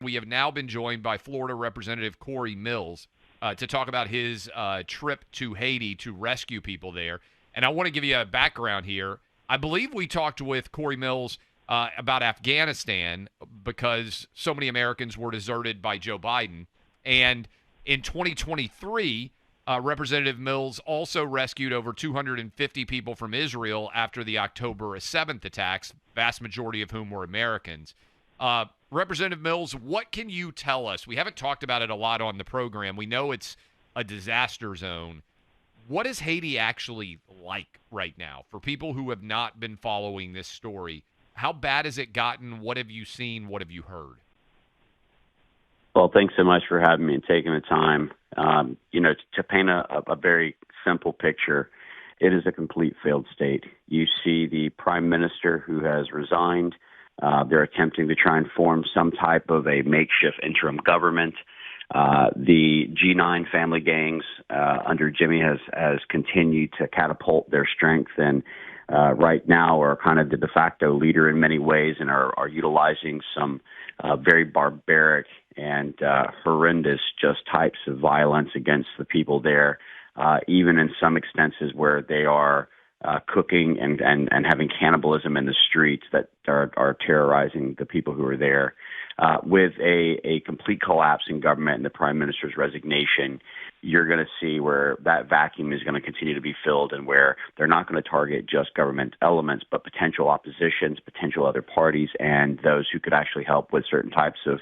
We have now been joined by Florida Representative Cory Mills to talk about his trip to Haiti to rescue people there. And I want to give you a background here. I believe we talked with Cory Mills about Afghanistan because so many Americans were deserted by Joe Biden. And in 2023, Representative Mills also rescued over 250 people from Israel after the October 7th attacks, vast majority of whom were Americans. Representative Mills, what can you tell us? We haven't talked about it a lot on the program. We know it's a disaster zone. What is Haiti actually like right now for people who have not been following this story? How bad has it gotten? What have you seen? What have you heard? Well, thanks so much for having me and taking the time. To paint a very simple picture, it is a complete failed state. You see the prime minister who has resigned. They're attempting to try and form some type of a makeshift interim government. The G9 family gangs under Jimmy has continued to catapult their strength and right now are kind of the de facto leader in many ways and are utilizing some very barbaric and horrendous just types of violence against the people there, even in some instances where they are cooking and having cannibalism in the streets that are terrorizing the people who are there. With a complete collapse in government and the prime minister's resignation, you're going to see where that vacuum is going to continue to be filled and where they're not going to target just government elements, but potential oppositions, potential other parties, and those who could actually help with certain types of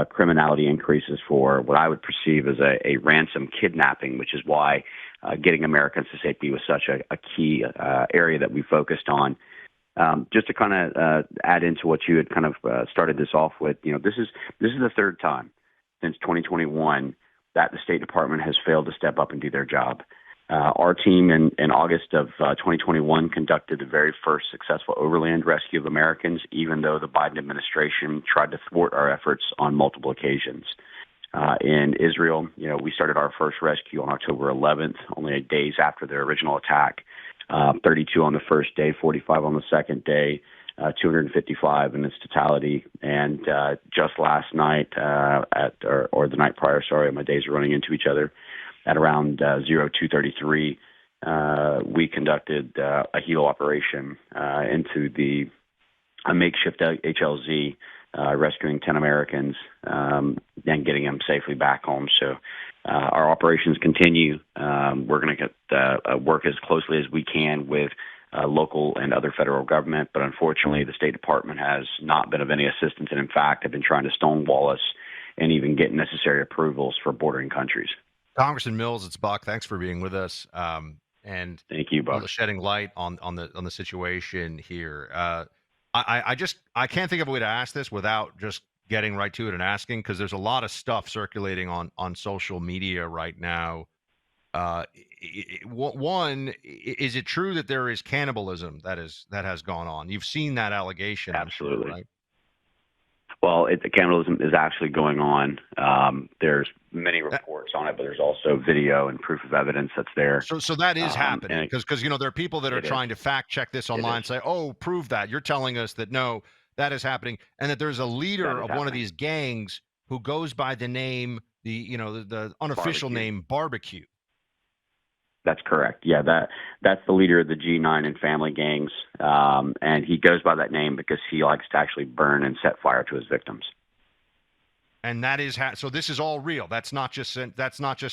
criminality increases for what I would perceive as a ransom kidnapping, which is why getting Americans to safety was such a key area that we focused on. Just to kind of add into what you had kind of started this off with, this is the third time since 2021 that the State Department has failed to step up and do their job. Our team in August of 2021 conducted the very first successful overland rescue of Americans, even though the Biden administration tried to thwart our efforts on multiple occasions. In Israel, we started our first rescue on October 11th, only 8 days after their original attack. 32 on the first day, 45 on the second day, 255 in its totality. And just last night, or the night prior, sorry, my days are running into each other, at around 02:33, we conducted a HELO operation into a makeshift HLZ, rescuing 10 Americans and getting them safely back home. So our operations continue. We're going to get work as closely as we can with local and other federal government, but unfortunately the State Department has not been of any assistance and in fact have been trying to stonewall us and even get necessary approvals for bordering countries. Congressman Mills, it's Buck. Thanks for being with us. And thank you, Buck. Shedding light on the situation here. I can't think of a way to ask this without just getting right to it and asking, because there's a lot of stuff circulating on social media right now. One, is it true that there is cannibalism that has gone on? You've seen that allegation, absolutely, right? Well, the cannibalism is actually going on. There's many reports on it, but there's also video and proof of evidence that's there. So that is happening, because there are people that are trying to fact check this online and say, "Oh, prove that." You're telling us that no, that is happening, and that there's a leader of one of these gangs who goes by the name, the unofficial name Barbecue. That's correct. Yeah, that's the leader of the G9 and family gangs, and he goes by that name because he likes to actually burn and set fire to his victims. And that is so. This is all real. That's not just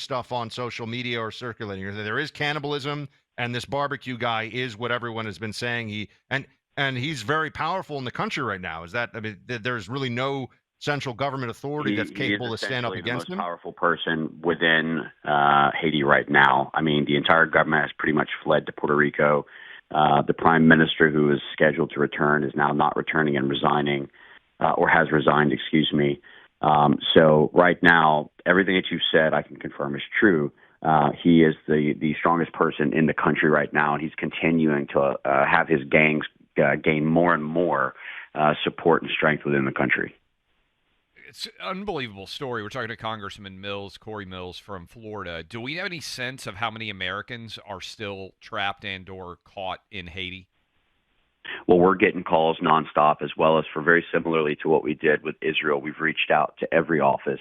stuff on social media or circulating. There is cannibalism, and this Barbecue guy is what everyone has been saying. And he's very powerful in the country right now. Is that? I mean, there's really no central government authority that's capable to stand up against him? The most powerful person within Haiti right now. I mean, the entire government has pretty much fled to Puerto Rico. The prime minister, who is scheduled to return, is now not returning and resigning, or has resigned, excuse me. So right now, everything that you've said, I can confirm is true. He is the strongest person in the country right now, and he's continuing to have his gangs gain more and more support and strength within the country. It's an unbelievable story. We're talking to Congressman Mills, Cory Mills from Florida. Do we have any sense of how many Americans are still trapped and or caught in Haiti? Well, we're getting calls nonstop, as well as for very similarly to what we did with Israel. We've reached out to every office.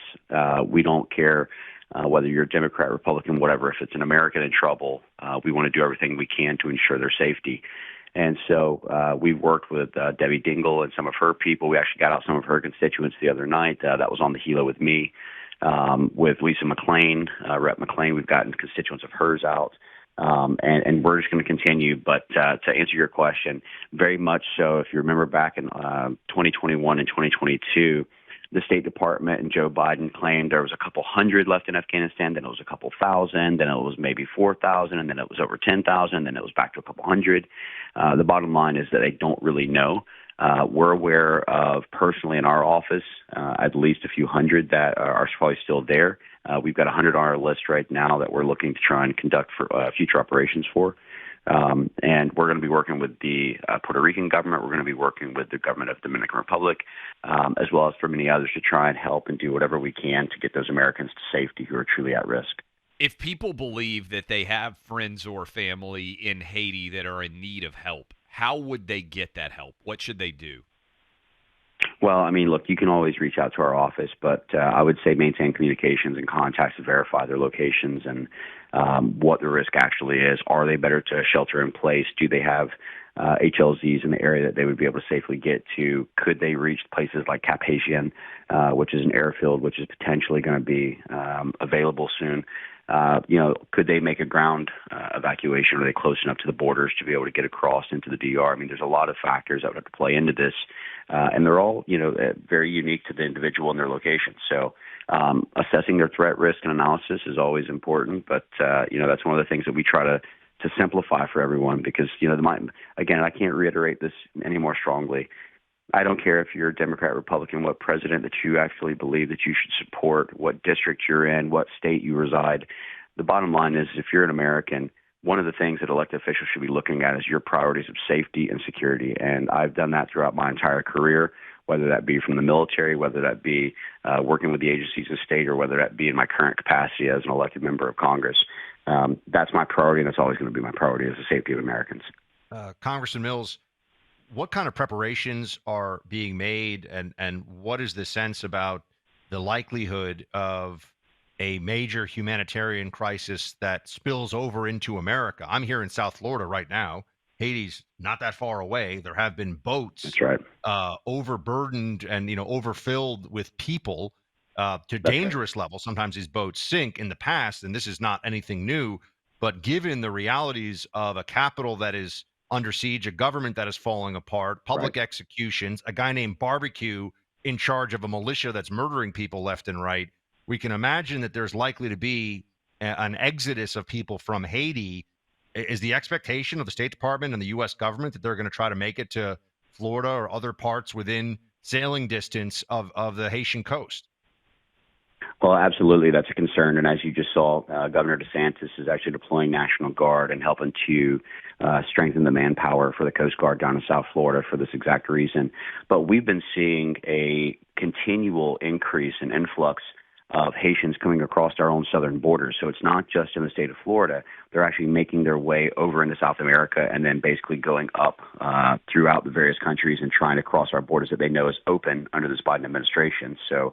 We don't care whether you're Democrat, Republican, whatever. If it's an American in trouble, we want to do everything we can to ensure their safety. And so we've worked with Debbie Dingle and some of her people. We actually got out some of her constituents the other night. That was on the helo with me. With Lisa McClain, Rep. McClain, we've gotten constituents of hers out. And we're just going to continue. But to answer your question, very much so, if you remember back in 2021 and 2022, the State Department and Joe Biden claimed there was a couple hundred left in Afghanistan, then it was a couple thousand, then it was maybe 4,000, and then it was over 10,000, then it was back to a couple hundred. The bottom line is that they don't really know. We're aware of personally in our office at least a few hundred that are probably still there. We've got 100 on our list right now that we're looking to try and conduct for future operations for. And we're going to be working with the Puerto Rican government. We're going to be working with the government of the Dominican Republic, as well as for many others to try and help and do whatever we can to get those Americans to safety who are truly at risk. If people believe that they have friends or family in Haiti that are in need of help, how would they get that help? What should they do? Well, I mean, look, you can always reach out to our office, but I would say maintain communications and contacts to verify their locations and what the risk actually is. Are they better to shelter in place? Do they have HLZs in the area that they would be able to safely get to? Could they reach places like Cap Haitien, which is an airfield, which is potentially going to be available soon? Could they make a ground evacuation? Are they close enough to the borders to be able to get across into the DR? I mean, there's a lot of factors that would have to play into this, and they're all, very unique to the individual and their location. So assessing their threat, risk, and analysis is always important, but, that's one of the things that we try to simplify for everyone because, again, I can't reiterate this any more strongly. I don't care if you're a Democrat, Republican, what president that you actually believe that you should support, what district you're in, what state you reside. The bottom line is if you're an American, one of the things that elected officials should be looking at is your priorities of safety and security. And I've done that throughout my entire career, whether that be from the military, whether that be working with the agencies of state, or whether that be in my current capacity as an elected member of Congress. That's my priority, and that's always going to be my priority, is the safety of Americans. Congressman Mills, what kind of preparations are being made, and what is the sense about the likelihood of a major humanitarian crisis that spills over into America? I'm here in South Florida right now. Haiti's not that far away. There have been boats That's right. Overburdened and overfilled with people to dangerous levels. Sometimes these boats sink in the past, and this is not anything new. But given the realities of a capital that is under siege, a government that is falling apart, public executions, a guy named Barbecue in charge of a militia that's murdering people left and right, we can imagine that there's likely to be an exodus of people from Haiti. Is the expectation of the State Department and the U.S. government that they're going to try to make it to Florida or other parts within sailing distance of the Haitian coast? Well, absolutely. That's a concern. And as you just saw, Governor DeSantis is actually deploying National Guard and helping to strengthen the manpower for the Coast Guard down in South Florida for this exact reason. But we've been seeing a continual increase in influx of Haitians coming across our own southern borders. So it's not just in the state of Florida. They're actually making their way over into South America and then basically going up throughout the various countries and trying to cross our borders that they know is open under this Biden administration. So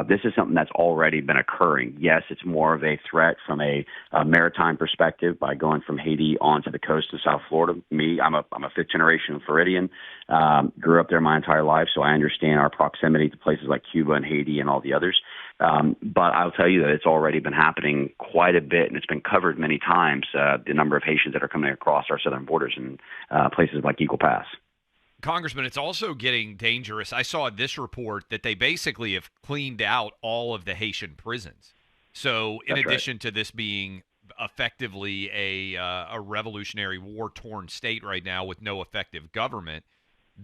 this is something that's already been occurring. Yes, it's more of a threat from a maritime perspective by going from Haiti onto the coast of South Florida. I'm a fifth generation Floridian, grew up there my entire life, so I understand our proximity to places like Cuba and Haiti and all the others. But I'll tell you that it's already been happening quite a bit, and it's been covered many times, the number of Haitians that are coming across our southern borders in places like Eagle Pass. Congressman, it's also getting dangerous. I saw this report that they basically have cleaned out all of the Haitian prisons. So in addition to this being effectively a revolutionary war-torn state right now with no effective government,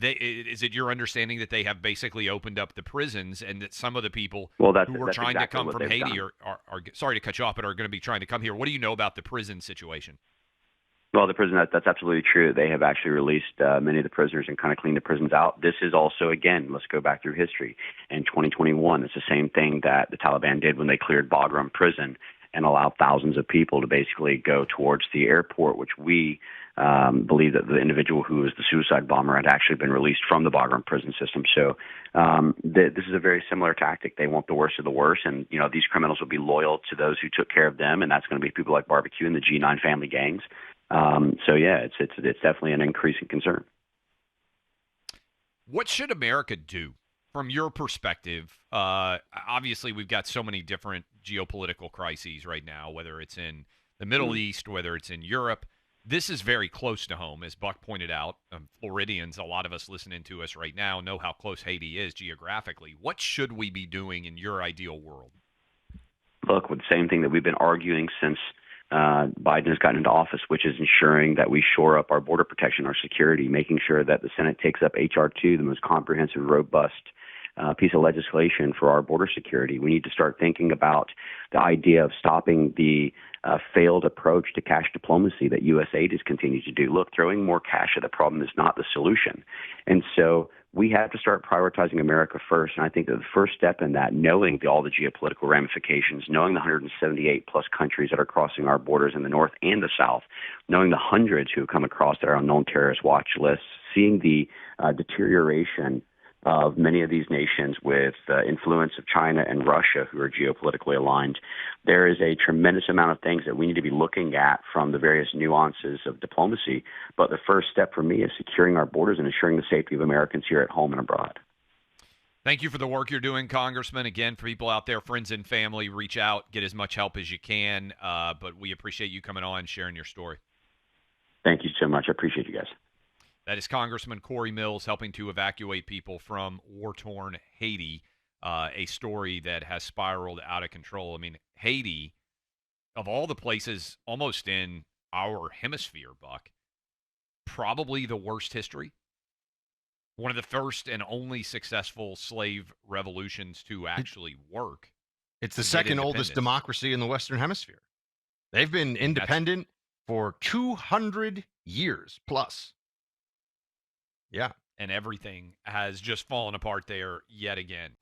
is it your understanding that they have basically opened up the prisons and that some of the people who are trying to come from Haiti are sorry to cut you off, but are going to be trying to come here? What do you know about the prison situation? Well, the prison, that's absolutely true. They have actually released many of the prisoners and kind of cleaned the prisons out. This is also, again, let's go back through history. In 2021, it's the same thing that the Taliban did when they cleared Bagram prison and allowed thousands of people to basically go towards the airport, which we believed that the individual who was the suicide bomber had actually been released from the Bagram prison system. So this is a very similar tactic. They want the worst of the worst, and these criminals will be loyal to those who took care of them, and that's going to be people like Barbecue and the G9 family gangs. So yeah, it's definitely an increasing concern. What should America do from your perspective? Obviously, we've got so many different geopolitical crises right now, whether it's in the Middle East, whether it's in Europe. This is very close to home, as Buck pointed out. Floridians, a lot of us listening to us right now, know how close Haiti is geographically. What should we be doing in your ideal world? Look, with the same thing that we've been arguing since Biden has gotten into office, which is ensuring that we shore up our border protection, our security, making sure that the Senate takes up H.R. 2, the most comprehensive, robust piece of legislation for our border security. We need to start thinking about the idea of stopping the failed approach to cash diplomacy that U.S. aid has continued to do. Look, throwing more cash at the problem is not the solution. And so we have to start prioritizing America first. And I think that the first step in that, knowing all the geopolitical ramifications, knowing the 178 plus countries that are crossing our borders in the north and the south, knowing the hundreds who have come across their unknown terrorist watch lists, seeing the deterioration of many of these nations with influence of China and Russia, who are geopolitically aligned, there is a tremendous amount of things that we need to be looking at from the various nuances of diplomacy. But the first step for me is securing our borders and ensuring the safety of Americans here at home and abroad. Thank you for the work you're doing, Congressman. Again, for people out there, friends and family, reach out, get as much help as you can. But we appreciate you coming on and sharing your story. Thank you so much. I appreciate you guys. That is Congressman Cory Mills helping to evacuate people from war-torn Haiti, a story that has spiraled out of control. I mean, Haiti, of all the places almost in our hemisphere, Buck, probably the worst history. One of the first and only successful slave revolutions to actually work. It's the second oldest democracy in the Western Hemisphere. They've been independent for 200 years plus. Yeah. And everything has just fallen apart there yet again.